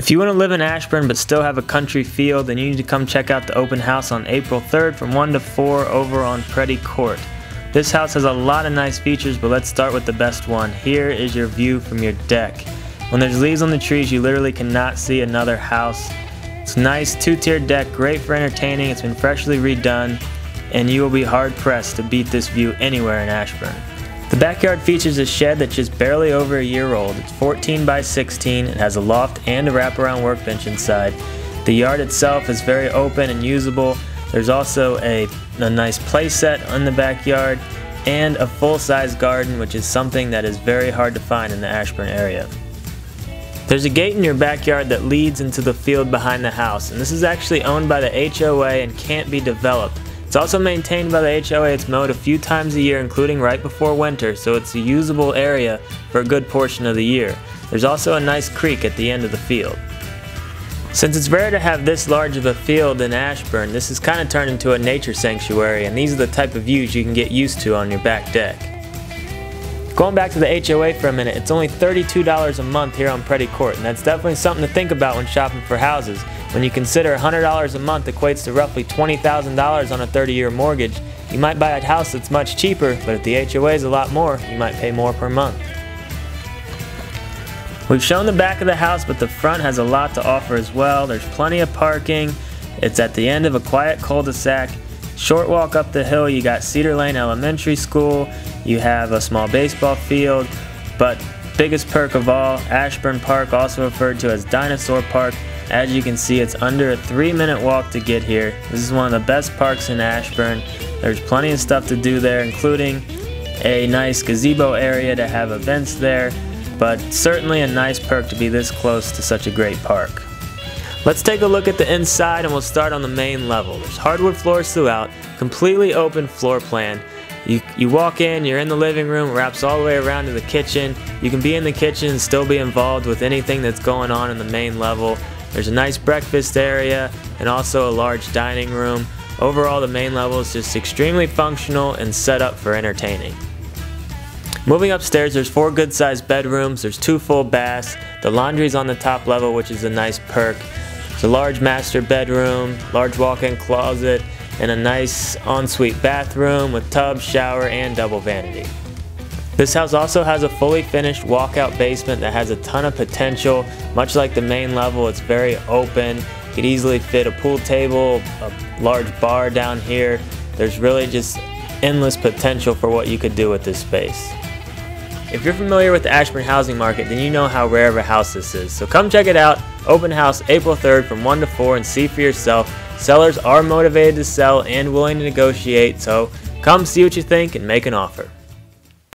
If you want to live in Ashburn but still have a country feel, then you need to come check out the open house on April 3rd from 1 to 4 over on Preddy Court. This house has a lot of nice features, but let's start with the best one. Here is your view from your deck. When there's leaves on the trees, you literally cannot see another house. It's a nice two-tiered deck, great for entertaining. It's been freshly redone, and you will be hard-pressed to beat this view anywhere in Ashburn. The backyard features a shed that's just barely over a year old. It's 14 by 16, it has a loft and a wraparound workbench inside. The yard itself is very open and usable. There's also a nice play set in the backyard and a full-size garden, which is something that is very hard to find in the Ashburn area. There's a gate in your backyard that leads into the field behind the house, and this is actually owned by the HOA and can't be developed. It's also maintained by the HOA. It's mowed a few times a year, including right before winter, so it's a usable area for a good portion of the year. There's also a nice creek at the end of the field. Since it's rare to have this large of a field in Ashburn, this has kind of turned into a nature sanctuary, and these are the type of views you can get used to on your back deck. Going back to the HOA for a minute, it's only $32 a month here on Preddy Court, and that's definitely something to think about when shopping for houses. When you consider $100 a month equates to roughly $20,000 on a 30-year mortgage, you might buy a house that's much cheaper, but if the HOA is a lot more, you might pay more per month. We've shown the back of the house, but the front has a lot to offer as well. There's plenty of parking. It's at the end of a quiet cul-de-sac. Short walk up the hill, you got Cedar Lane Elementary School, you have a small baseball field, but biggest perk of all, Ashburn Park, also referred to as Dinosaur Park. As you can see, it's under a 3-minute walk to get here. This is one of the best parks in Ashburn. There's plenty of stuff to do there, including a nice gazebo area to have events there, but certainly a nice perk to be this close to such a great park. Let's take a look at the inside, and we'll start on the main level. There's hardwood floors throughout, completely open floor plan. You walk in, you're in the living room, wraps all the way around to the kitchen. You can be in the kitchen and still be involved with anything that's going on in the main level. There's a nice breakfast area and also a large dining room. Overall, the main level is just extremely functional and set up for entertaining. Moving upstairs, there's 4 good-sized bedrooms, there's 2 full baths, the laundry's on the top level, which is a nice perk. There's a large master bedroom, large walk-in closet, and a nice ensuite bathroom with tub, shower, and double vanity. This house also has a fully finished walkout basement that has a ton of potential. Much like the main level, it's very open. You could easily fit a pool table, a large bar down here. There's really just endless potential for what you could do with this space. If you're familiar with the Ashburn housing market, then you know how rare of a house this is. So come check it out. Open house April 3rd from 1 to 4 and see for yourself. Sellers are motivated to sell and willing to negotiate, so come see what you think and make an offer.